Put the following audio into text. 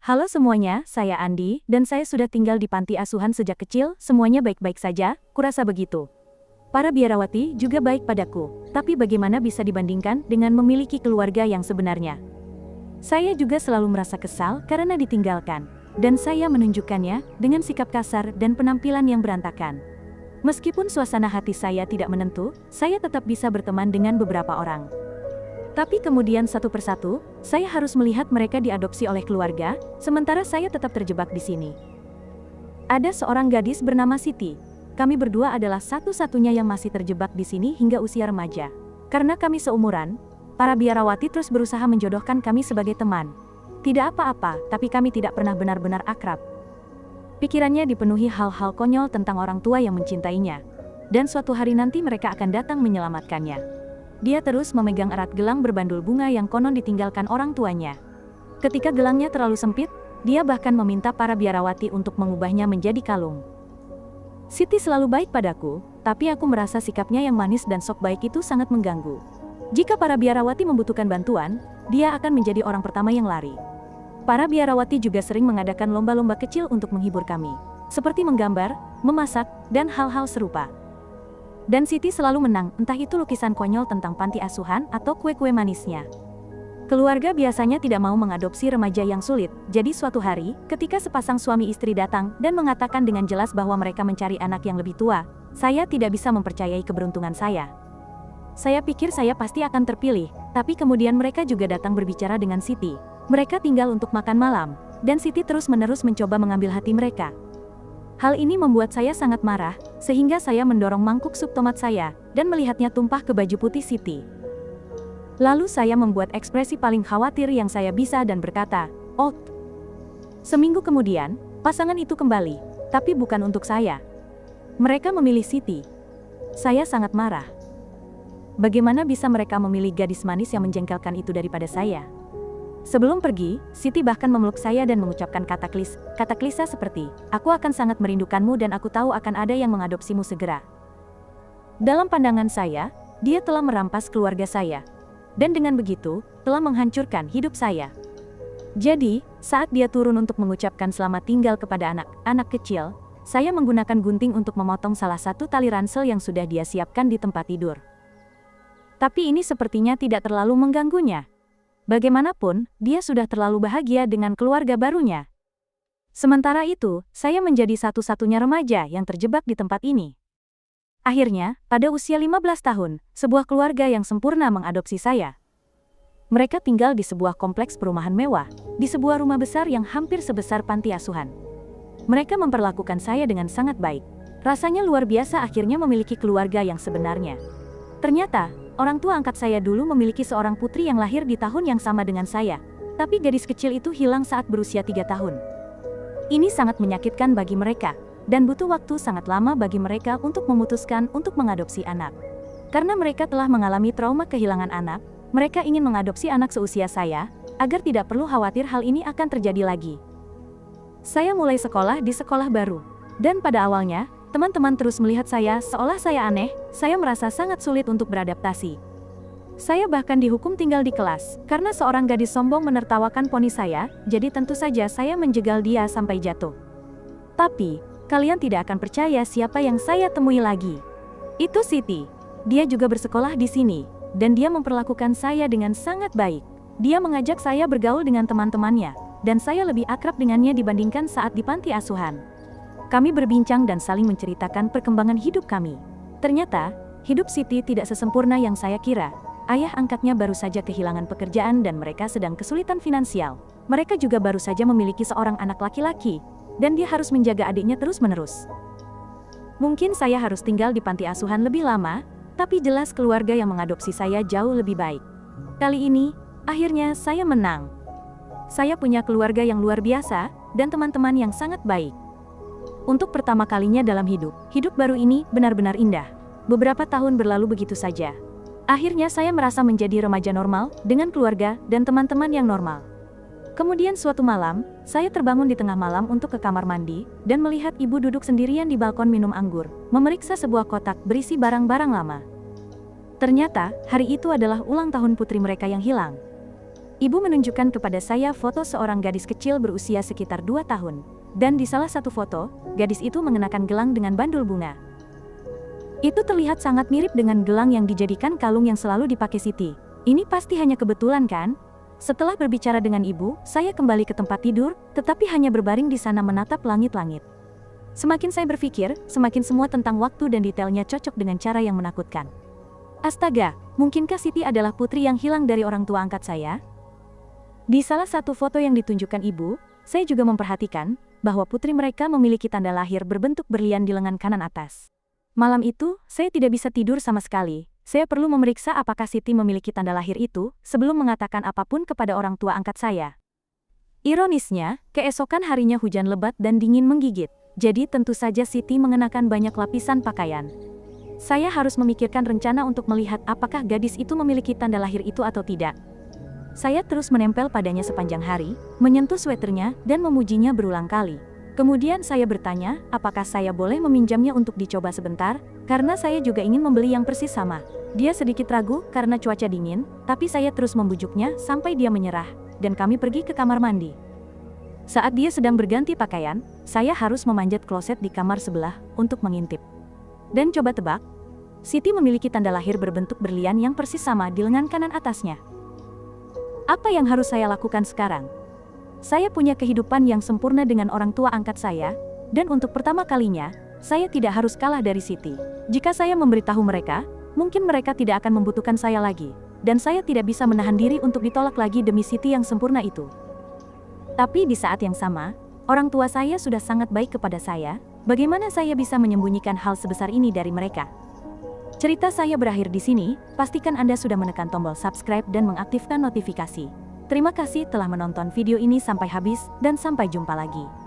Halo semuanya, saya Andi, dan saya sudah tinggal di panti asuhan sejak kecil, semuanya baik-baik saja, kurasa begitu. Para biarawati juga baik padaku, tapi bagaimana bisa dibandingkan dengan memiliki keluarga yang sebenarnya? Saya juga selalu merasa kesal karena ditinggalkan, dan saya menunjukkannya dengan sikap kasar dan penampilan yang berantakan. Meskipun suasana hati saya tidak menentu, saya tetap bisa berteman dengan beberapa orang. Tapi kemudian satu persatu, saya harus melihat mereka diadopsi oleh keluarga, sementara saya tetap terjebak di sini. Ada seorang gadis bernama Siti. Kami berdua adalah satu-satunya yang masih terjebak di sini hingga usia remaja. Karena kami seumuran, para biarawati terus berusaha menjodohkan kami sebagai teman. Tidak apa-apa, tapi kami tidak pernah benar-benar akrab. Pikirannya dipenuhi hal-hal konyol tentang orang tua yang mencintainya. Dan suatu hari nanti mereka akan datang menyelamatkannya. Dia terus memegang erat gelang berbandul bunga yang konon ditinggalkan orang tuanya. Ketika gelangnya terlalu sempit, dia bahkan meminta para biarawati untuk mengubahnya menjadi kalung. Siti selalu baik padaku, tapi aku merasa sikapnya yang manis dan sok baik itu sangat mengganggu. Jika para biarawati membutuhkan bantuan, dia akan menjadi orang pertama yang lari. Para biarawati juga sering mengadakan lomba-lomba kecil untuk menghibur kami, seperti menggambar, memasak, dan hal-hal serupa. Dan Siti selalu menang, entah itu lukisan konyol tentang panti asuhan atau kue-kue manisnya. Keluarga biasanya tidak mau mengadopsi remaja yang sulit, jadi suatu hari, ketika sepasang suami istri datang dan mengatakan dengan jelas bahwa mereka mencari anak yang lebih tua, saya tidak bisa mempercayai keberuntungan saya. Saya pikir saya pasti akan terpilih, tapi kemudian mereka juga datang berbicara dengan Siti. Mereka tinggal untuk makan malam, dan Siti terus-menerus mencoba mengambil hati mereka. Hal ini membuat saya sangat marah, sehingga saya mendorong mangkuk sup tomat saya, dan melihatnya tumpah ke baju putih Siti. Lalu saya membuat ekspresi paling khawatir yang saya bisa dan berkata, "Oh." Seminggu kemudian, pasangan itu kembali, tapi bukan untuk saya. Mereka memilih Siti. Saya sangat marah. Bagaimana bisa mereka memilih gadis manis yang menjengkelkan itu daripada saya? Sebelum pergi, Siti bahkan memeluk saya dan mengucapkan kata klise seperti, "Aku akan sangat merindukanmu dan aku tahu akan ada yang mengadopsimu segera." Dalam pandangan saya, dia telah merampas keluarga saya. Dan dengan begitu, telah menghancurkan hidup saya. Jadi, saat dia turun untuk mengucapkan selamat tinggal kepada anak-anak kecil, saya menggunakan gunting untuk memotong salah satu tali ransel yang sudah dia siapkan di tempat tidur. Tapi ini sepertinya tidak terlalu mengganggunya. Bagaimanapun, dia sudah terlalu bahagia dengan keluarga barunya. Sementara itu, saya menjadi satu-satunya remaja yang terjebak di tempat ini. Akhirnya, pada usia 15 tahun, sebuah keluarga yang sempurna mengadopsi saya. Mereka tinggal di sebuah kompleks perumahan mewah, di sebuah rumah besar yang hampir sebesar panti asuhan. Mereka memperlakukan saya dengan sangat baik. Rasanya luar biasa akhirnya memiliki keluarga yang sebenarnya. Ternyata, orang tua angkat saya dulu memiliki seorang putri yang lahir di tahun yang sama dengan saya, tapi gadis kecil itu hilang saat berusia 3 tahun. Ini sangat menyakitkan bagi mereka, dan butuh waktu sangat lama bagi mereka untuk memutuskan untuk mengadopsi anak. Karena mereka telah mengalami trauma kehilangan anak, mereka ingin mengadopsi anak seusia saya, agar tidak perlu khawatir hal ini akan terjadi lagi. Saya mulai sekolah di sekolah baru, dan pada awalnya, teman-teman terus melihat saya seolah saya aneh, saya merasa sangat sulit untuk beradaptasi. Saya bahkan dihukum tinggal di kelas, karena seorang gadis sombong menertawakan poni saya, jadi tentu saja saya menjegal dia sampai jatuh. Tapi, kalian tidak akan percaya siapa yang saya temui lagi. Itu Siti. Dia juga bersekolah di sini, dan dia memperlakukan saya dengan sangat baik. Dia mengajak saya bergaul dengan teman-temannya, dan saya lebih akrab dengannya dibandingkan saat di panti asuhan. Kami berbincang dan saling menceritakan perkembangan hidup kami. Ternyata, hidup Siti tidak sesempurna yang saya kira. Ayah angkatnya baru saja kehilangan pekerjaan dan mereka sedang kesulitan finansial. Mereka juga baru saja memiliki seorang anak laki-laki, dan dia harus menjaga adiknya terus-menerus. Mungkin saya harus tinggal di panti asuhan lebih lama, tapi jelas keluarga yang mengadopsi saya jauh lebih baik. Kali ini, akhirnya saya menang. Saya punya keluarga yang luar biasa, dan teman-teman yang sangat baik. Untuk pertama kalinya dalam hidup baru ini benar-benar indah. Beberapa tahun berlalu begitu saja. Akhirnya saya merasa menjadi remaja normal, dengan keluarga dan teman-teman yang normal. Kemudian suatu malam, saya terbangun di tengah malam untuk ke kamar mandi, dan melihat ibu duduk sendirian di balkon minum anggur, memeriksa sebuah kotak berisi barang-barang lama. Ternyata, hari itu adalah ulang tahun putri mereka yang hilang. Ibu menunjukkan kepada saya foto seorang gadis kecil berusia sekitar 2 tahun. Dan di salah satu foto, gadis itu mengenakan gelang dengan bandul bunga. Itu terlihat sangat mirip dengan gelang yang dijadikan kalung yang selalu dipakai Siti. Ini pasti hanya kebetulan kan? Setelah berbicara dengan ibu, saya kembali ke tempat tidur, tetapi hanya berbaring di sana menatap langit-langit. Semakin saya berpikir, semakin semua tentang waktu dan detailnya cocok dengan cara yang menakutkan. Astaga, mungkinkah Siti adalah putri yang hilang dari orang tua angkat saya? Di salah satu foto yang ditunjukkan ibu, saya juga memperhatikan bahwa putri mereka memiliki tanda lahir berbentuk berlian di lengan kanan atas. Malam itu, saya tidak bisa tidur sama sekali. Saya perlu memeriksa apakah Siti memiliki tanda lahir itu sebelum mengatakan apapun kepada orang tua angkat saya. Ironisnya, keesokan harinya hujan lebat dan dingin menggigit. Jadi tentu saja Siti mengenakan banyak lapisan pakaian. Saya harus memikirkan rencana untuk melihat apakah gadis itu memiliki tanda lahir itu atau tidak. Saya terus menempel padanya sepanjang hari, menyentuh sweaternya dan memujinya berulang kali. Kemudian saya bertanya, apakah saya boleh meminjamnya untuk dicoba sebentar, karena saya juga ingin membeli yang persis sama. Dia sedikit ragu karena cuaca dingin, tapi saya terus membujuknya sampai dia menyerah, dan kami pergi ke kamar mandi. Saat dia sedang berganti pakaian, saya harus memanjat kloset di kamar sebelah untuk mengintip. Dan coba tebak, Siti memiliki tanda lahir berbentuk berlian yang persis sama di lengan kanan atasnya. Apa yang harus saya lakukan sekarang? Saya punya kehidupan yang sempurna dengan orang tua angkat saya, dan untuk pertama kalinya, saya tidak harus kalah dari Siti. Jika saya memberitahu mereka, mungkin mereka tidak akan membutuhkan saya lagi, dan saya tidak bisa menahan diri untuk ditolak lagi demi Siti yang sempurna itu. Tapi di saat yang sama, orang tua saya sudah sangat baik kepada saya, bagaimana saya bisa menyembunyikan hal sebesar ini dari mereka? Cerita saya berakhir di sini, pastikan Anda sudah menekan tombol subscribe dan mengaktifkan notifikasi. Terima kasih telah menonton video ini sampai habis dan sampai jumpa lagi.